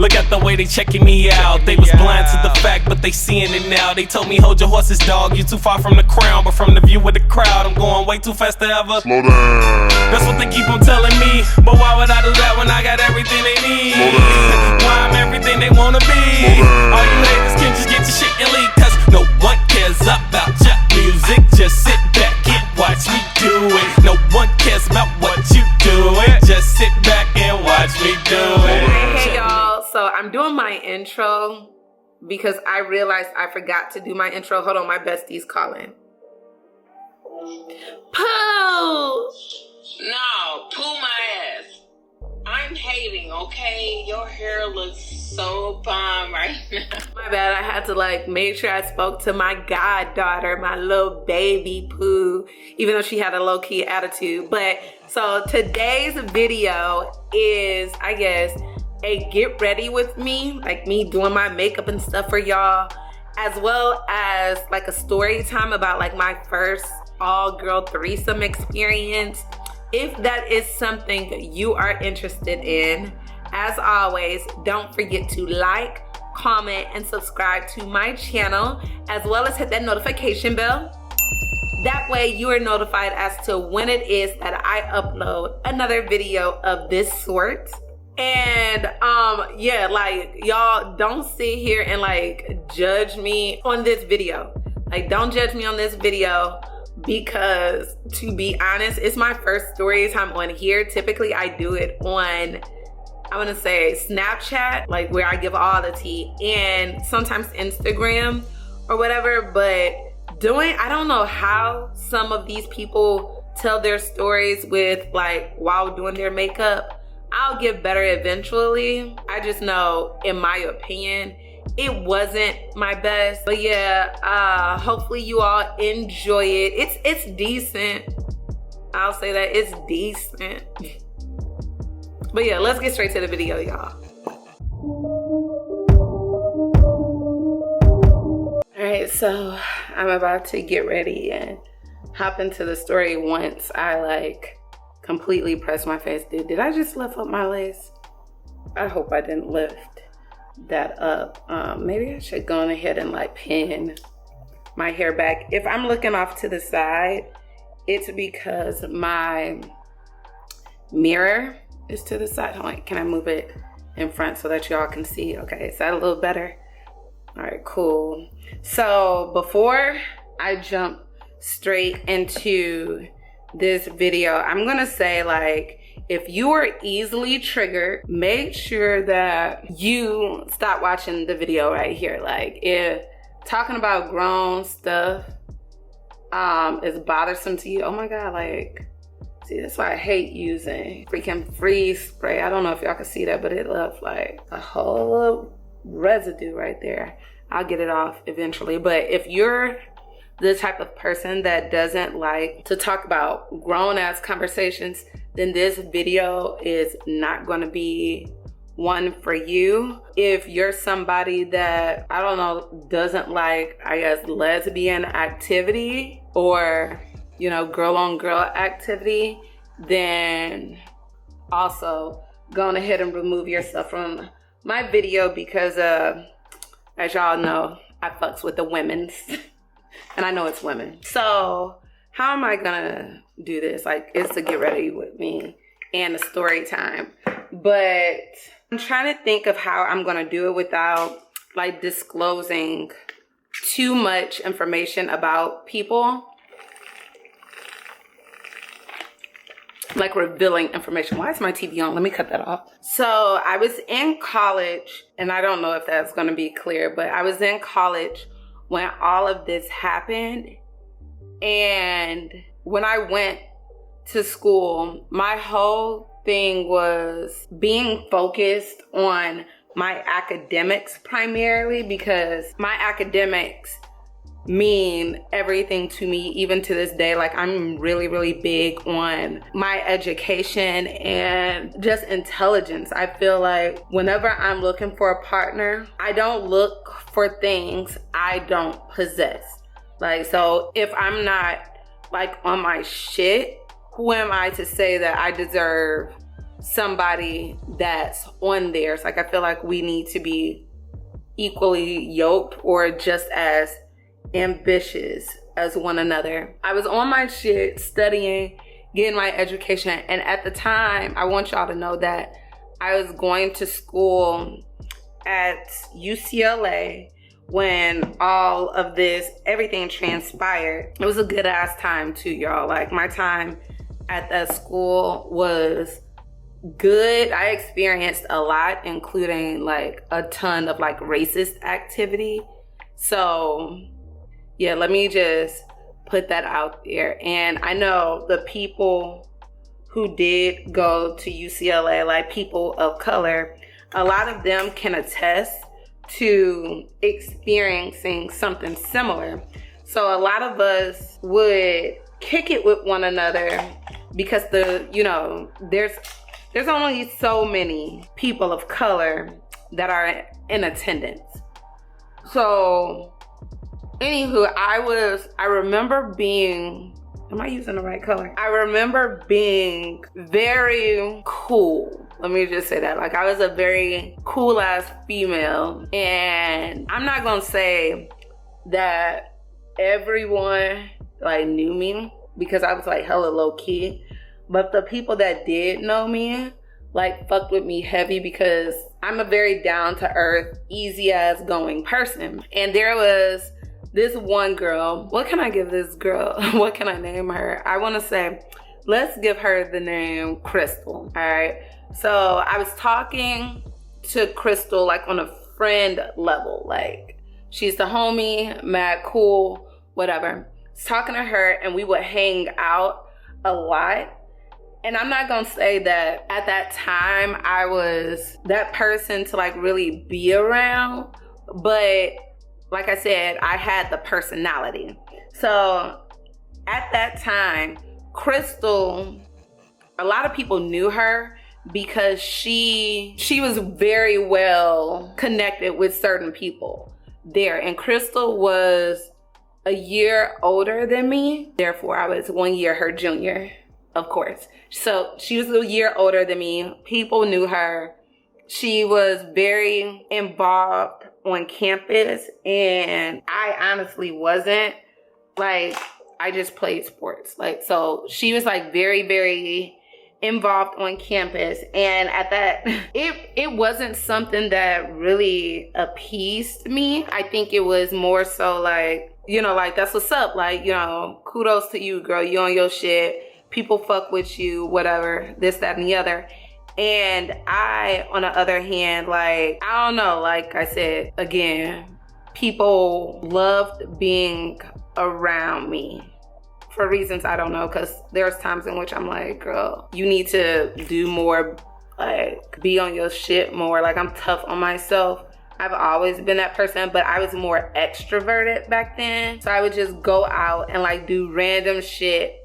Look at the way they checking me out. They was blind to the fact, but they seeing it now. They told me hold your horses, dog, you too far from the crown. But from the view of the crowd, I'm going way too fast to ever slow down. That's what they keep on telling me. But why would I do that when I got everything they need? Why I'm everything they wanna be? All you haters can just get your shit and leave, cause no one cares about your music. Just sit back and watch me do it. No one cares about what you doing. Just sit back and watch me do it. Hey y'all, so I'm doing my intro because I realized I forgot to do my intro. Hold on, my bestie's calling. Pooh! No, poo my ass. I'm hating, okay? Your hair looks so bomb right now. My bad, I had to like make sure I spoke to my goddaughter, my little baby Pooh, even though she had a low-key attitude. But so today's video is, I guess, a get ready with me, like me doing my makeup and stuff for y'all, as well as like a story time about like my first all-girl threesome experience. If that is something you are interested in, as always, don't forget to like, comment, and subscribe to my channel, as well as hit that notification bell. That way you are notified as to when it is that I upload another video of this sort. And yeah, like y'all don't sit here and like judge me on this video. Like don't judge me on this video, because to be honest, it's my first story time on here. Typically I do it on, I want to say Snapchat, like where I give all the tea, and sometimes Instagram or whatever. But I don't know how some of these people tell their stories with like while doing their makeup. I'll get better eventually. I just know, in my opinion, it wasn't my best. But yeah, hopefully you all enjoy it. It's decent. I'll say that it's decent. But yeah, let's get straight to the video, y'all. All right, so I'm about to get ready and hop into the story once I like completely press my face. Dude, did I just lift up my lace? I hope I didn't lift that up. Maybe I should go on ahead and like pin my hair back. If I'm looking off to the side, it's because my mirror is to the side. Hold on, can I move it in front so that y'all can see? Okay, is that a little better? All right, cool. So before I jump straight into this video, I'm gonna say, like, if you are easily triggered, make sure that you stop watching the video right here. Like, if talking about grown stuff is bothersome to you, oh my god, like, see, that's why I hate using freaking freeze spray. I don't know if y'all can see that, but it left like a whole residue right there. I'll get it off eventually. But if you're the type of person that doesn't like to talk about grown-ass conversations, then this video is not going to be one for you. If you're somebody that, I don't know, doesn't like, I guess, lesbian activity or, you know, girl-on-girl activity, then also go ahead and remove yourself from my video, because as y'all know, I fucks with the women's. And I know it's women. So how am I gonna do this? Like, it's to get ready with me and a story time. But I'm trying to think of how I'm gonna do it without like disclosing too much information about people. Like revealing information. Why is my TV on? Let me cut that off. So I was in college, and I don't know if that's gonna be clear, but I was in college when all of this happened. And when I went to school, my whole thing was being focused on my academics primarily, because my academics mean everything to me even to this day. Like, I'm really, really big on my education and just intelligence. I feel like whenever I'm looking for a partner, I don't look for things I don't possess. Like, so if I'm not like on my shit, who am I to say that I deserve somebody that's on there. So like, I feel like we need to be equally yoked or just as ambitious as one another. I was on my shit studying, getting my education, and at the time, I want y'all to know that I was going to school at UCLA when all of this, everything transpired. It was a good ass time too, y'all. Like, my time at that school was good. I experienced a lot, including like a ton of like racist activity. So yeah, let me just put that out there. And I know the people who did go to UCLA, like people of color, a lot of them can attest to experiencing something similar. So a lot of us would kick it with one another because there's only so many people of color that are in attendance. So anywho, I remember being, am I using the right color? I remember being very cool. Let me just say that. Like, I was a very cool ass female. And I'm not gonna say that everyone like knew me because I was like hella low key. But the people that did know me like fucked with me heavy because I'm a very down to earth, easy ass going person. And there was this one girl. What can I give this girl? What can I name her? I want to say, let's give her the name Crystal. All right. So I was talking to Crystal like on a friend level. Like, she's the homie, mad cool, whatever. I was talking to her and we would hang out a lot. And I'm not gonna say that at that time I was that person to like really be around, but like I said, I had the personality. So at that time, Crystal, a lot of people knew her because she was very well connected with certain people there. And Crystal was a year older than me. Therefore, I was 1 year her junior, of course. So she was a year older than me. People knew her. She was very involved on campus, and I honestly wasn't. Like, I just played sports. Like, so she was like very, very involved on campus. And at that, it wasn't something that really appeased me. I think it was more so like, like, that's what's up. Like, kudos to you, girl. You on your shit. People fuck with you, whatever, this, that, and the other. And I, on the other hand, like, I don't know, like I said, again, people loved being around me for reasons I don't know, because there's times in which I'm like, girl, you need to do more, like, be on your shit more. Like, I'm tough on myself. I've always been that person, but I was more extroverted back then. So I would just go out and like do random shit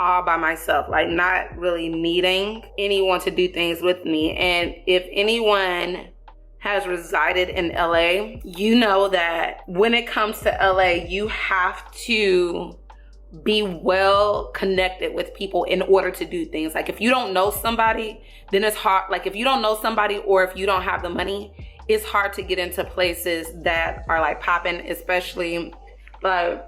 all by myself, like not really needing anyone to do things with me. And if anyone has resided in LA, you know that when it comes to LA, you have to be well connected with people in order to do things. Like, if you don't know somebody, then it's hard. Like, if you don't know somebody or if you don't have the money, it's hard to get into places that are like popping, especially like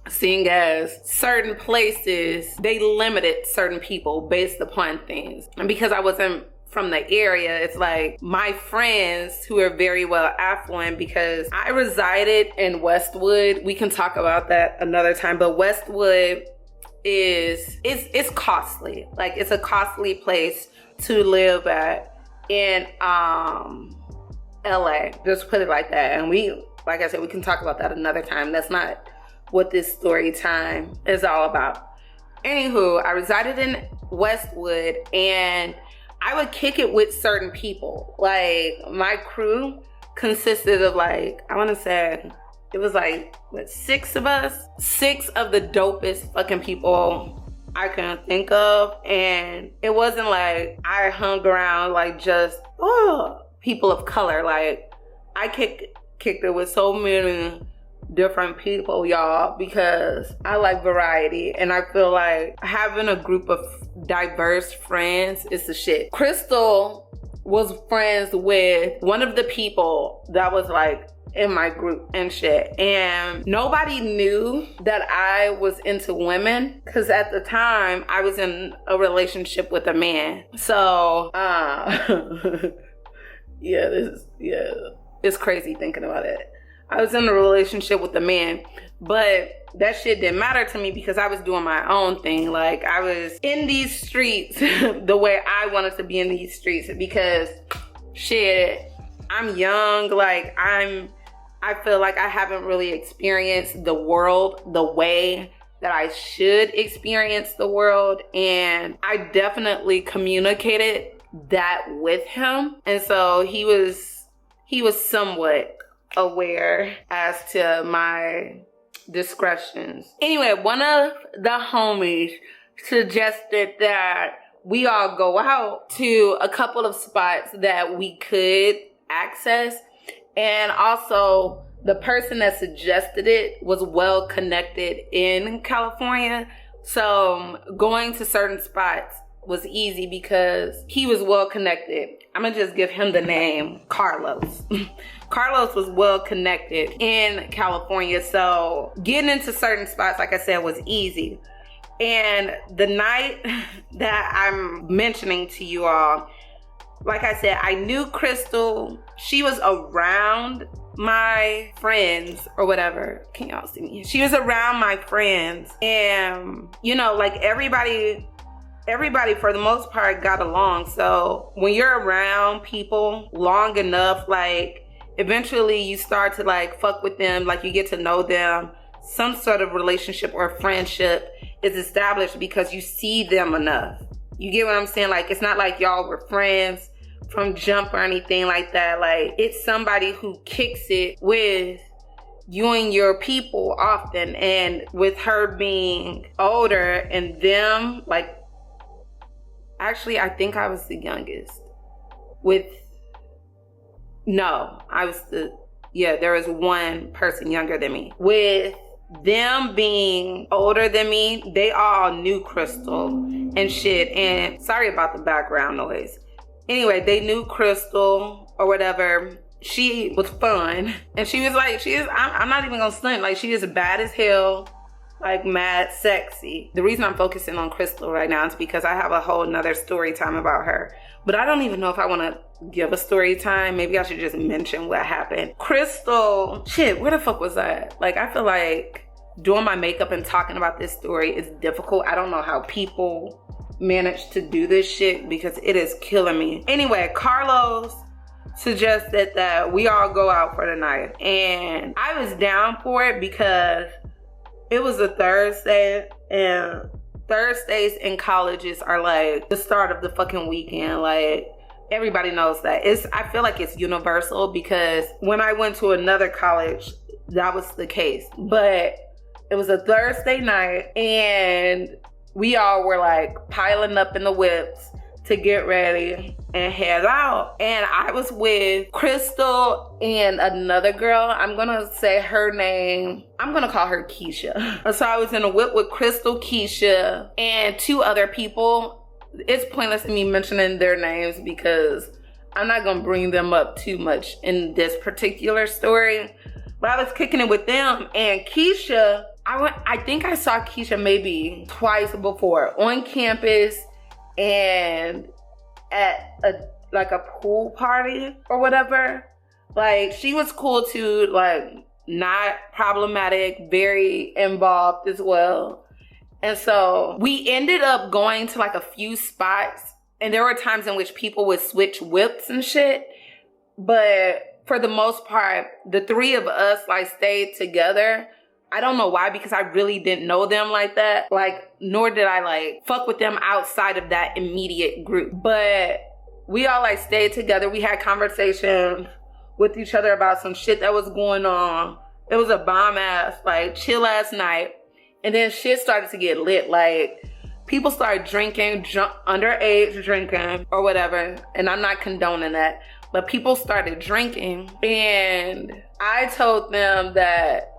seeing as certain places, they limited certain people based upon things. And because I wasn't from the area, it's like my friends who are very well affluent, because I resided in Westwood. We can talk about that another time, but Westwood it's costly. Like, it's a costly place to live at in LA. Just put it like that. And like I said, we can talk about that another time. That's not what this story time is all about. Anywho, I resided in Westwood and I would kick it with certain people. Like, my crew consisted of like, I want to say it was like, 6 of us? 6 of the dopest fucking people I can think of. And it wasn't like I hung around like just people of color. Like, I kicked it with so many different people, y'all, because I like variety, and I feel like having a group of diverse friends is the shit. Crystal was friends with one of the people that was like in my group and shit, and nobody knew that I was into women because at the time I was in a relationship with a man. So it's crazy thinking about it. I was in a relationship with a man, but that shit didn't matter to me because I was doing my own thing. Like, I was in these streets the way I wanted to be in these streets because shit, I'm young. Like, I feel like I haven't really experienced the world the way that I should experience the world. And I definitely communicated that with him. And so he was somewhat aware as to my discretions. Anyway, one of the homies suggested that we all go out to a couple of spots that we could access. And also, the person that suggested it was well connected in California. So going to certain spots was easy because he was well connected. I'm gonna just give him the name Carlos. Carlos was well connected in California. So getting into certain spots, like I said, was easy. And the night that I'm mentioning to you all, like I said, I knew Crystal. She was around my friends or whatever. Can y'all see me? She was around my friends. And, you know, like everybody for the most part got along. So when you're around people long enough, like eventually you start to like fuck with them, like you get to know them. Some sort of relationship or friendship is established because you see them enough. You get what I'm saying? Like, it's not like y'all were friends from jump or anything like that. Like, it's somebody who kicks it with you and your people often. And with her being older and them, like, actually, I think I was the youngest. There was one person younger than me. With them being older than me, they all knew Crystal and shit. And sorry about the background noise. Anyway, they knew Crystal or whatever. She was fun. And she was like, I'm not even gonna stunt. Like, she is bad as hell, like mad sexy. The reason I'm focusing on Crystal right now is because I have a whole nother story time about her. But I don't even know if I want to give a story time. Maybe I should just mention what happened. Crystal, shit, where the fuck was that? Like, I feel like doing my makeup and talking about this story is difficult. I don't know how people manage to do this shit because it is killing me. Anyway, Carlos suggested that we all go out for the night. And I was down for it because it was a Thursday, and Thursdays in colleges are like the start of the fucking weekend. Like, everybody knows that. I feel like it's universal because when I went to another college, that was the case. But it was a Thursday night and we all were like piling up in the whips to get ready and head out. And I was with Crystal and another girl. I'm gonna say her name. I'm gonna call her Keisha. So I was in a whip with Crystal, Keisha, and two other people. It's pointless in me mentioning their names because I'm not gonna bring them up too much in this particular story. But I was kicking it with them, and Keisha, I think I saw Keisha maybe twice before on campus and at a pool party or whatever. Like, she was cool too, like not problematic, very involved as well. And so we ended up going to like a few spots, and there were times in which people would switch whips and shit. But for the most part, the three of us like stayed together. I don't know why, because I really didn't know them like that. Like, nor did I like fuck with them outside of that immediate group. But we all like stayed together. We had conversations with each other about some shit that was going on. It was a bomb ass, like chill ass night. And then shit started to get lit. Like, people started drinking, underage drinking or whatever. And I'm not condoning that. But people started drinking. And I told them that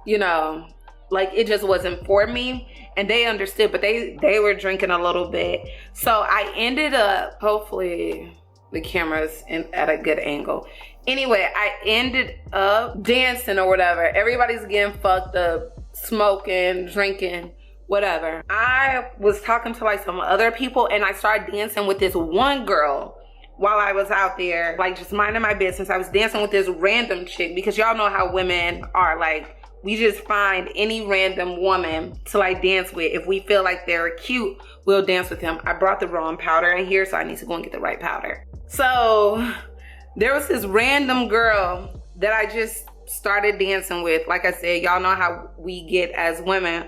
you know, like it just wasn't for me. And they understood, but they were drinking a little bit. So I ended up, hopefully the camera's at a good angle. Anyway, I ended up dancing or whatever. Everybody's getting fucked up, smoking, drinking, whatever. I was talking to like some other people and I started dancing with this one girl while I was out there, like just minding my business. I was dancing with this random chick because y'all know how women are. Like, we just find any random woman to like dance with. If we feel like they're cute, we'll dance with them. I brought the wrong powder in here, so I need to go and get the right powder. So there was this random girl that I just started dancing with. Like I said, y'all know how we get as women.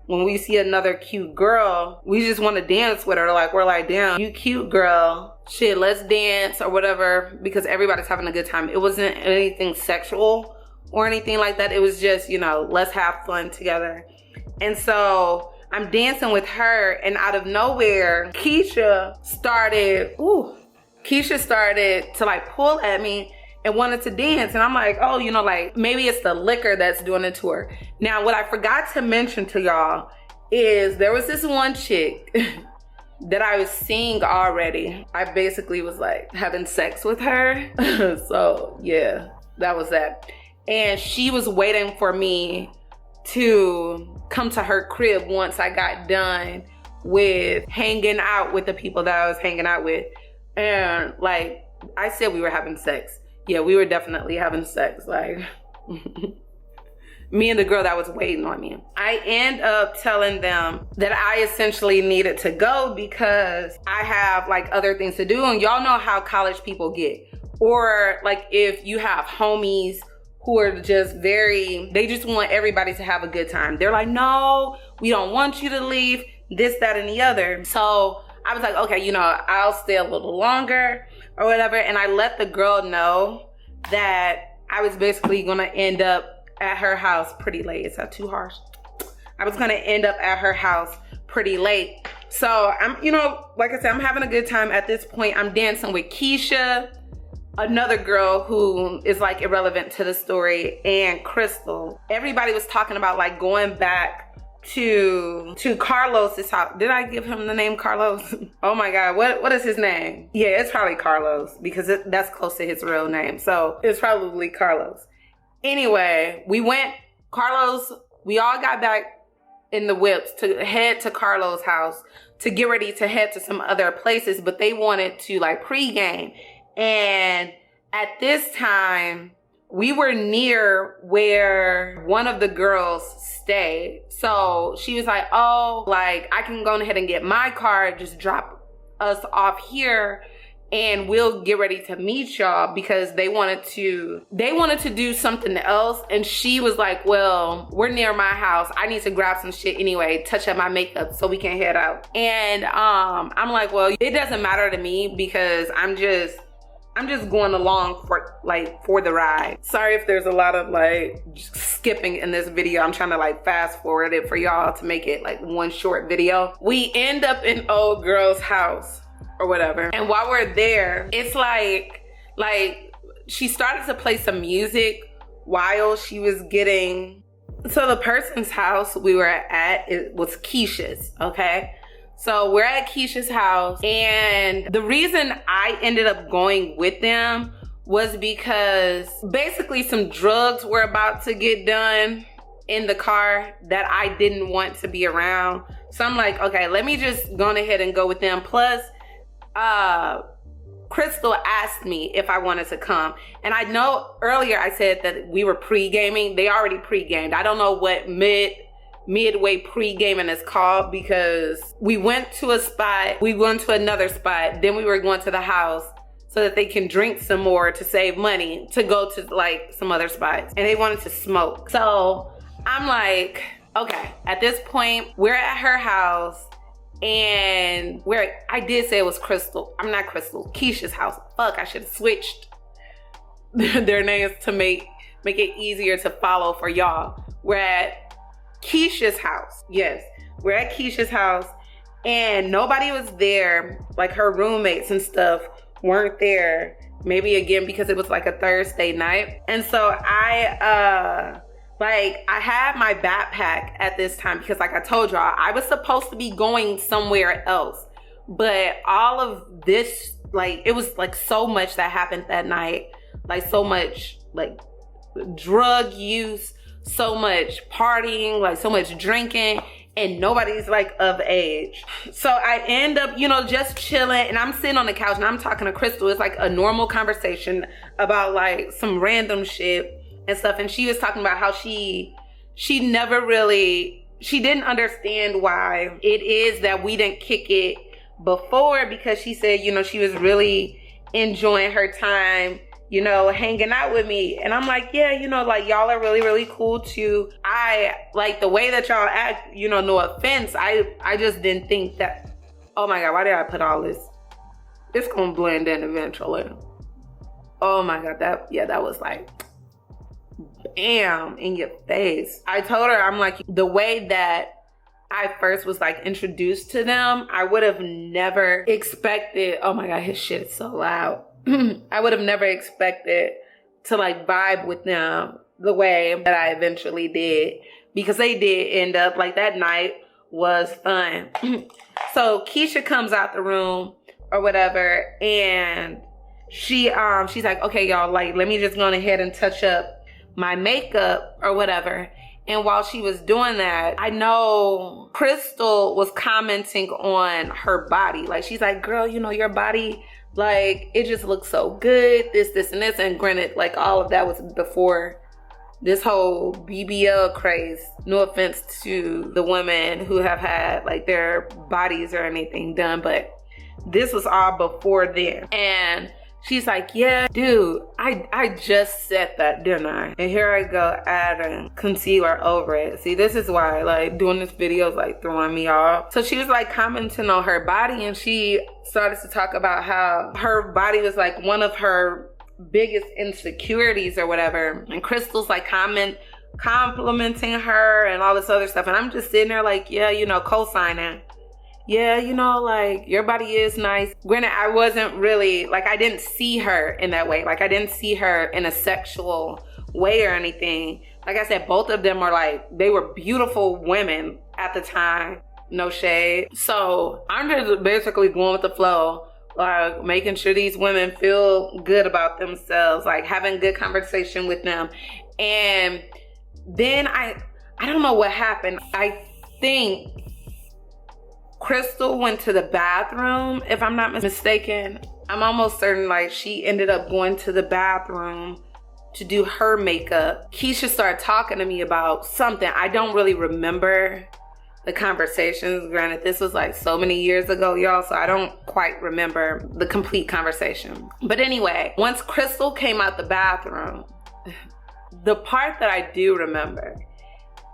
When we see another cute girl, we just want to dance with her. Like, we're like, damn, you cute girl. Shit, let's dance or whatever, because everybody's having a good time. It wasn't anything sexual or anything like that. It was just, you know, let's have fun together. And so I'm dancing with her, and out of nowhere, Keisha started to like pull at me and wanted to dance. And I'm like, oh, you know, like maybe it's the liquor that's doing it to her. Now, what I forgot to mention to y'all is there was this one chick that I was seeing already. I basically was like having sex with her. So yeah, that was that. And she was waiting for me to come to her crib once I got done with hanging out with the people that I was hanging out with. And like I said, we were having sex. Yeah, we were definitely having sex. Like me and the girl that was waiting on me. I end up telling them that I essentially needed to go because I have like other things to do. And y'all know how college people get. Or like if you have homies who are just they just want everybody to have a good time. They're like, no, we don't want you to leave, this, that, and the other. So I was like, okay, you know, I'll stay a little longer or whatever. And I let the girl know that I was basically gonna end up at her house pretty late. Is that too harsh? I was gonna end up at her house pretty late. So I'm, you know, like I said, I'm having a good time at this point. I'm dancing with Keisha, another girl who is like irrelevant to the story, and Crystal. Everybody was talking about like going back to Carlos's house. Did I give him the name Carlos? Oh my God, what is his name? Yeah, it's probably Carlos because that's close to his real name. So it's probably Carlos. Anyway, we all got back in the whips to head to Carlos' house to get ready to head to some other places, but they wanted to like pregame. And at this time, we were near where one of the girls stayed. So she was like, oh, like I can go ahead and get my car, just drop us off here and we'll get ready to meet y'all, because they wanted to do something else. And she was like, well, we're near my house. I need to grab some shit anyway, touch up my makeup so we can head out. And I'm like, well, it doesn't matter to me because I'm just going along for the ride. Sorry if there's a lot of like skipping in this video. I'm trying to like fast forward it for y'all to make it like one short video. We end up in old girl's house or whatever. And while we're there, it's like she started to play some music while she was getting, so the person's house we were at, it was Keisha's, okay? So we're at Keisha's house, and the reason I ended up going with them was because basically some drugs were about to get done in the car that I didn't want to be around. So I'm like, okay, let me just go ahead and go with them. Plus, Crystal asked me if I wanted to come. And I know earlier I said that we were pre-gaming. They already pre-gamed. I don't know what midway pre-gaming is called, because we went to a spot, we went to another spot, then we were going to the house so that they can drink some more to save money to go to like some other spots, and they wanted to smoke. So I'm like, okay, at this point we're at her house, and I did say it was Keisha's house. Fuck, I should have switched their names to make it easier to follow for y'all. We're at Keisha's house. Yes, we're at Keisha's house, and nobody was there. Like her roommates and stuff weren't there. Maybe again because it was like a Thursday night. And so I Like, I had my backpack at this time because, like I told y'all, I was supposed to be going somewhere else. But all of this, like, it was, like, so much that happened that night. Like, so much, like, drug use, so much partying, like, so much drinking. And nobody's, like, of age. So I end up, you know, just chilling. And I'm sitting on the couch and I'm talking to Crystal. It's, like, a normal conversation about, like, some random shit and stuff. And she was talking about how she never really, she didn't understand why it is that we didn't kick it before, because she said, you know, she was really enjoying her time, you know, hanging out with me. And I'm like, yeah, you know, like, y'all are really, really cool too. I like the way that y'all act, you know, no offense. I just didn't think that, oh my God, why did I put all this? It's gonna blend in eventually. Oh my God, that was like, bam, in your face. I told her, I'm like, the way that I first was like introduced to them, I would have never expected, oh my God, his shit is so loud. I would have never expected to like vibe with them the way that I eventually did, because they did end up, like, that night was fun. So Keisha comes out the room or whatever, and she's like, okay, y'all, like, let me just go ahead and touch up my makeup or whatever. And while she was doing that, I know Crystal was commenting on her body. Like, she's like, girl, you know, your body, like, it just looks so good, this, and this. And granted, like, all of that was before this whole BBL craze. No offense to the women who have had, like, their bodies or anything done, but this was all before then. And she's like, yeah, dude, I just said that, didn't I? And here I go adding concealer over it. See, this is why, like, doing this video is, like, throwing me off. So she was, like, commenting on her body, and she started to talk about how her body was, like, one of her biggest insecurities or whatever. And Crystal's, like, complimenting her and all this other stuff. And I'm just sitting there like, yeah, you know, co-signing. Yeah, you know, like, your body is nice. Granted, I wasn't really, like, I didn't see her in that way. Like, I didn't see her in a sexual way or anything. Like I said, both of them are, like, they were beautiful women at the time. No shade. So I'm just basically going with the flow, like, making sure these women feel good about themselves, like, having good conversation with them. And then I don't know what happened. I think Crystal went to the bathroom, if I'm not mistaken. I'm almost certain, like, she ended up going to the bathroom to do her makeup. Keisha started talking to me about something. I don't really remember the conversations. Granted, this was like so many years ago, y'all, so I don't quite remember the complete conversation. But anyway, once Crystal came out the bathroom, the part that I do remember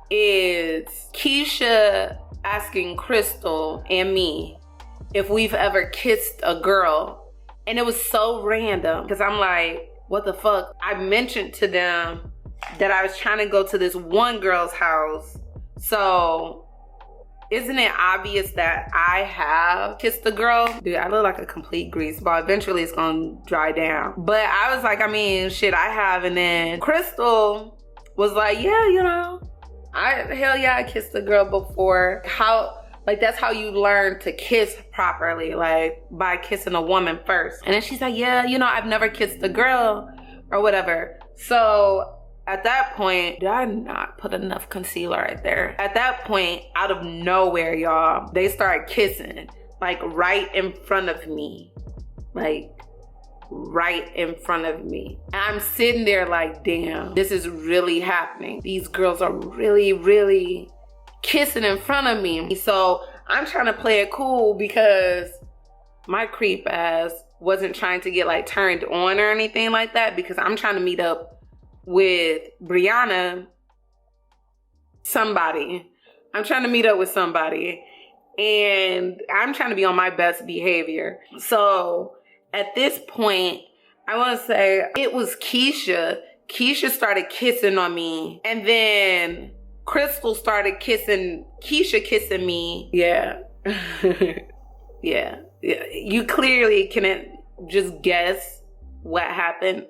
is Keisha asking Crystal and me if we've ever kissed a girl. And it was so random because I'm like, what the fuck? I mentioned to them that I was trying to go to this one girl's house. So isn't it obvious that I have kissed a girl? Dude, I look like a complete grease ball. Eventually it's gonna dry down. But I was like, I mean, shit, I have. And then Crystal was like, yeah, you know, hell yeah, I kissed a girl before. That's how you learn to kiss properly, like, by kissing a woman first. And then she's like, yeah, you know, I've never kissed a girl or whatever. So at that point, did I not put enough concealer right there? At that point, out of nowhere, y'all, they started kissing, like, right in front of me. Like, right in front of me. And I'm sitting there like, damn, this is really happening. These girls are really, really kissing in front of me. So I'm trying to play it cool because my creep ass wasn't trying to get, like, turned on or anything like that, because I'm trying to meet up with Brianna, somebody. I'm trying to meet up with somebody, and I'm trying to be on my best behavior. So at this point, I want to say it was Keisha. Keisha started kissing on me, and then Crystal started kissing, Keisha kissing me. Yeah. Yeah. You clearly can just guess what happened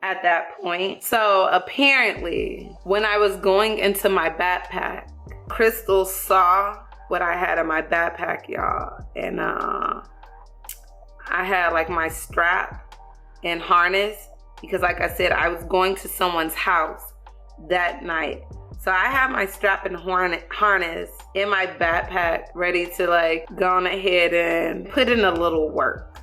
at that point. So apparently, when I was going into my backpack, Crystal saw what I had in my backpack, y'all. And I had like my strap and harness because like I said, I was going to someone's house that night. So I had my strap and harness in my backpack ready to like go on ahead and put in a little work.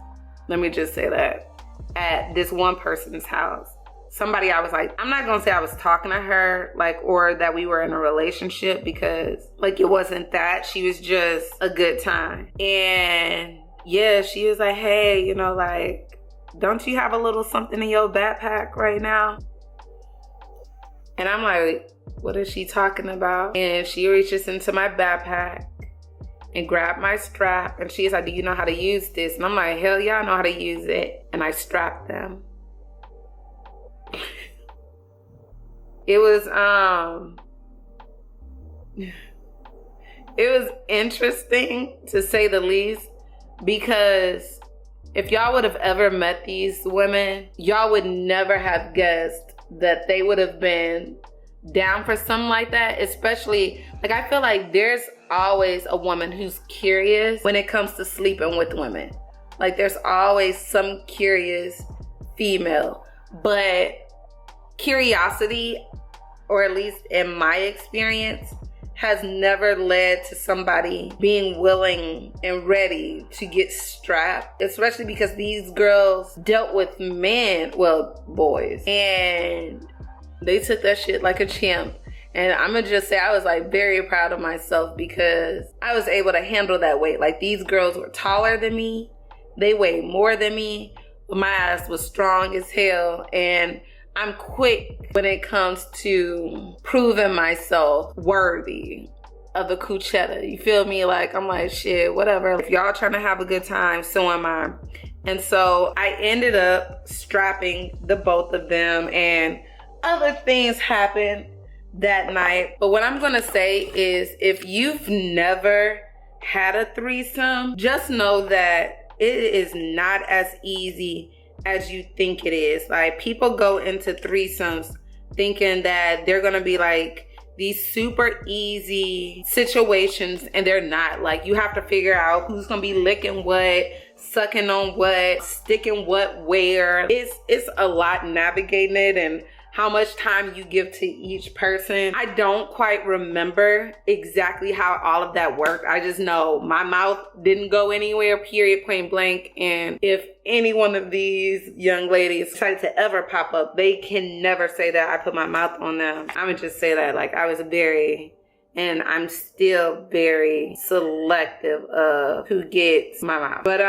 Let me just say that. At this one person's house. Somebody I was like, I'm not gonna say I was talking to her, like, or that we were in a relationship because, like, it wasn't that. She was just a good time. And yeah, she was like, hey, you know, like, don't you have a little something in your backpack right now? And I'm like, what is she talking about? And she reaches into my backpack and grabbed my strap. And she's like, do you know how to use this? And I'm like, hell yeah, I know how to use it. And I strapped them. It was interesting to say the least, because if y'all would have ever met these women, y'all would never have guessed that they would have been down for something like that. Especially, like, I feel like there's always a woman who's curious when it comes to sleeping with women. Like, there's always some curious female. But curiosity, or at least in my experience, has never led to somebody being willing and ready to get strapped, especially because these girls dealt with men, well, boys, and they took that shit like a champ. And I'm gonna just say I was like very proud of myself because I was able to handle that weight. Like, these girls were taller than me, they weighed more than me, but my ass was strong as hell. And I'm quick when it comes to proving myself worthy of the cuchetta. You feel me? Like, I'm like, shit, whatever. If y'all trying to have a good time, so am I. And so I ended up strapping the both of them, and other things happened that night. But what I'm gonna say is, if you've never had a threesome, just know that it is not as easy as you think it is. Like, people go into threesomes thinking that they're gonna be like these super easy situations, and they're not. Like, you have to figure out who's gonna be licking what, sucking on what, sticking what where. It's a lot navigating it, and how much time you give to each person. I don't quite remember exactly how all of that worked. I just know my mouth didn't go anywhere, period, point blank. And if any one of these young ladies decide to ever pop up, they can never say that I put my mouth on them. I'm gonna just say that, like, I was and I'm still very selective of who gets my mouth. But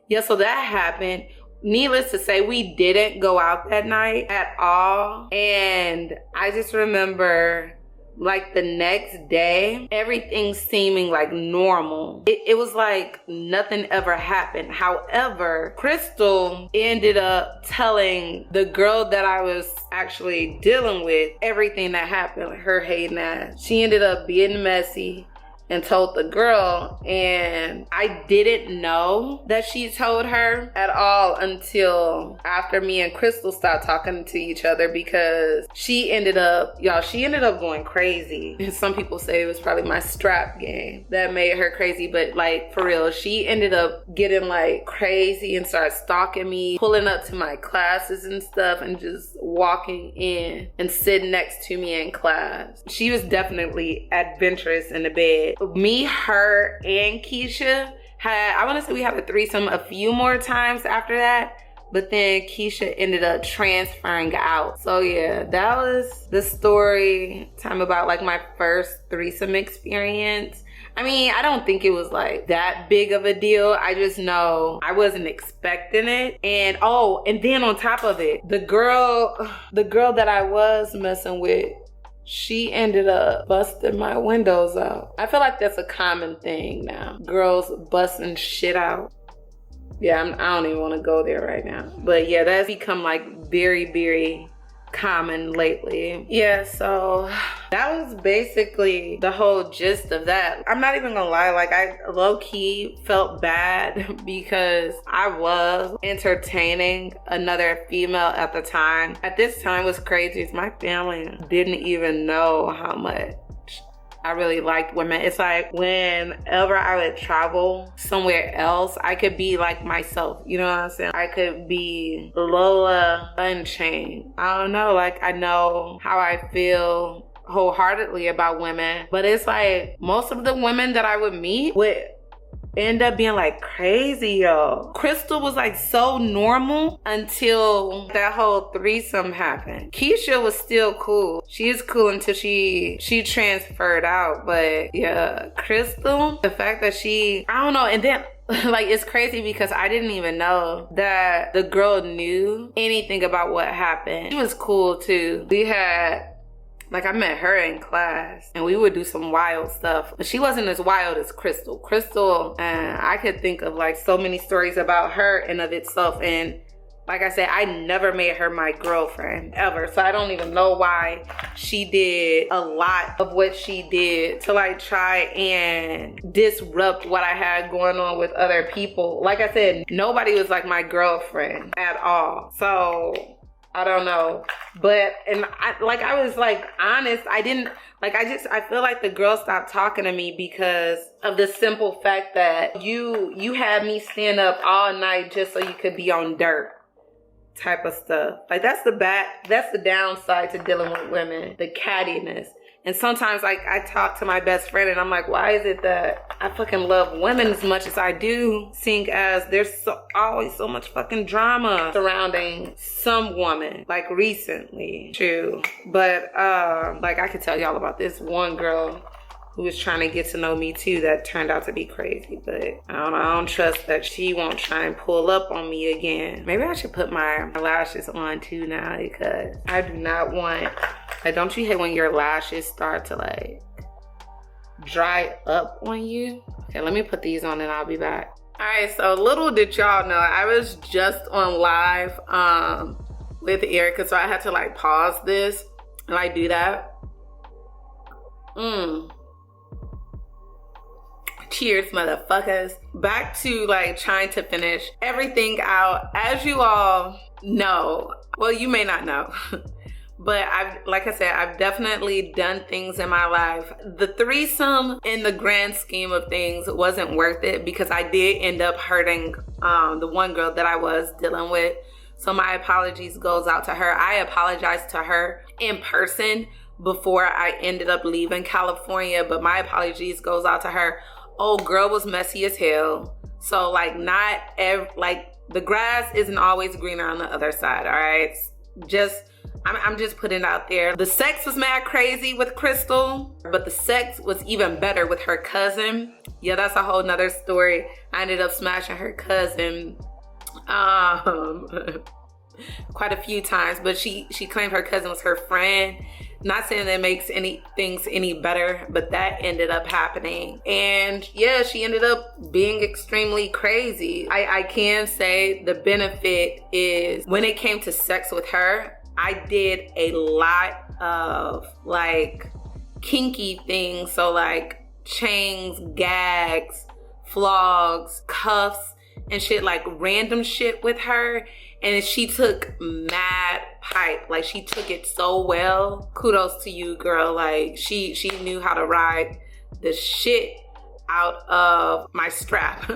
yeah, so that happened. Needless to say, we didn't go out that night at all. And I just remember, like, the next day, everything seeming like normal. It was like nothing ever happened. However, Crystal ended up telling the girl that I was actually dealing with everything that happened, her hating ass. She ended up being messy and told the girl, and I didn't know that she told her at all until after me and Crystal stopped talking to each other, because she ended up going crazy. And some people say it was probably my strap game that made her crazy, but like, for real, she ended up getting like crazy and started stalking me, pulling up to my classes and stuff, and just walking in and sitting next to me in class. She was definitely adventurous in the bed. Me, her, and Keisha I want to say we had a threesome a few more times after that, but then Keisha ended up transferring out. So yeah, that was the story time about like my first threesome experience. I mean, I don't think it was like that big of a deal. I just know I wasn't expecting it. And then on top of it, the girl that I was messing with, she ended up busting my windows out. I feel like that's a common thing now. Girls busting shit out. Yeah, I don't even want to go there right now. But yeah, that's become like very, very common lately. Yeah, so that was basically the whole gist of that. I'm not even gonna lie, like I low-key felt bad because I was entertaining another female at the time. At this time, what's crazy is my family didn't even know how much I really liked women. It's like whenever I would travel somewhere else, I could be like myself. You know what I'm saying? I could be Lola Unchained. I don't know. Like, I know how I feel wholeheartedly about women. But it's like most of the women that I would meet would end up being like crazy, yo. Crystal was like so normal until that whole threesome happened. Keisha was still cool. She is cool until she transferred out. But yeah, Crystal, the fact that I don't know. And then like, it's crazy because I didn't even know that the girl knew anything about what happened. She was cool too. I met her in class and we would do some wild stuff, but she wasn't as wild as Crystal. Crystal, I could think of like so many stories about her and of itself. And like I said, I never made her my girlfriend ever. So I don't even know why she did a lot of what she did to like try and disrupt what I had going on with other people. Like I said, nobody was like my girlfriend at all. So I don't know. But, and I was like honest. I feel like the girl stopped talking to me because of the simple fact that you had me stand up all night just so you could be on dirt type of stuff. Like, that's the downside to dealing with women, the cattiness. And sometimes, like, I talk to my best friend and I'm like, why is it that I fucking love women as much as I do, seeing as there's always so much fucking drama surrounding some woman, like recently. True. But, like, I could tell y'all about this one girl who was trying to get to know me too that turned out to be crazy. But I don't trust that she won't try and pull up on me again. Maybe I should put my lashes on too now because I do not want... Like, don't you hate when your lashes start to like dry up on you? Okay, let me put these on and I'll be back. All right, so little did y'all know, I was just on live with Erica, so I had to like pause this and like do that. Cheers, motherfuckers. Back to like trying to finish everything out. As you all know, well, you may not know, but I've definitely done things in my life. The threesome in the grand scheme of things wasn't worth it because I did end up hurting the one girl that I was dealing with. So my apologies goes out to her. I apologized to her in person before I ended up leaving California, but my apologies goes out to her. Old girl was messy as hell. So like the grass isn't always greener on the other side, all right? I'm just putting it out there. The sex was mad crazy with Crystal, but the sex was even better with her cousin. Yeah, that's a whole nother story. I ended up smashing her cousin quite a few times, but she claimed her cousin was her friend. Not saying that makes things any better, but that ended up happening. And yeah, she ended up being extremely crazy. I can say the benefit is when it came to sex with her, I did a lot of like kinky things. So like chains, gags, flogs, cuffs, and shit, like random shit with her. And she took mad pipe. Like, she took it so well. Kudos to you, girl. Like, she knew how to ride the shit out of my strap.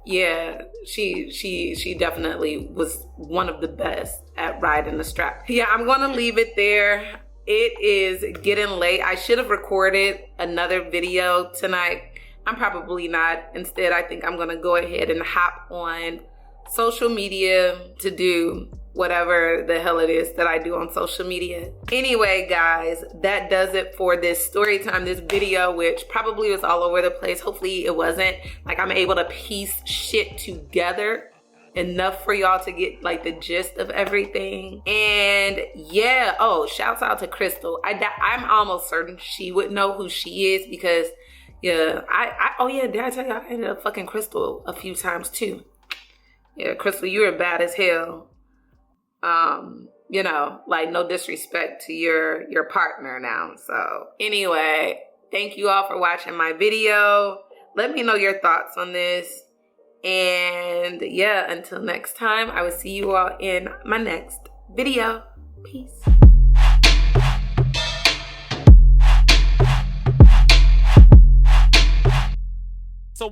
Yeah, she definitely was one of the best at riding the strap. Yeah, I'm gonna leave it there. It is getting late. I should have recorded another video tonight. I'm probably not. Instead, I think I'm gonna go ahead and hop on social media to do whatever the hell it is that I do on social media. Anyway, guys, that does it for this story time, this video, which probably was all over the place. Hopefully it wasn't. Like, I'm able to piece shit together enough for y'all to get like the gist of everything. And yeah, oh, shouts out to Crystal. I'm almost certain she would know who she is because yeah, oh yeah, did I tell you I ended up fucking Crystal a few times too? Yeah, Crystal, you were bad as hell. you know, like no disrespect to your partner now. So anyway, thank you all for watching my video. Let me know your thoughts on this. And yeah, until next time, I will see you all in my next video. Peace. So,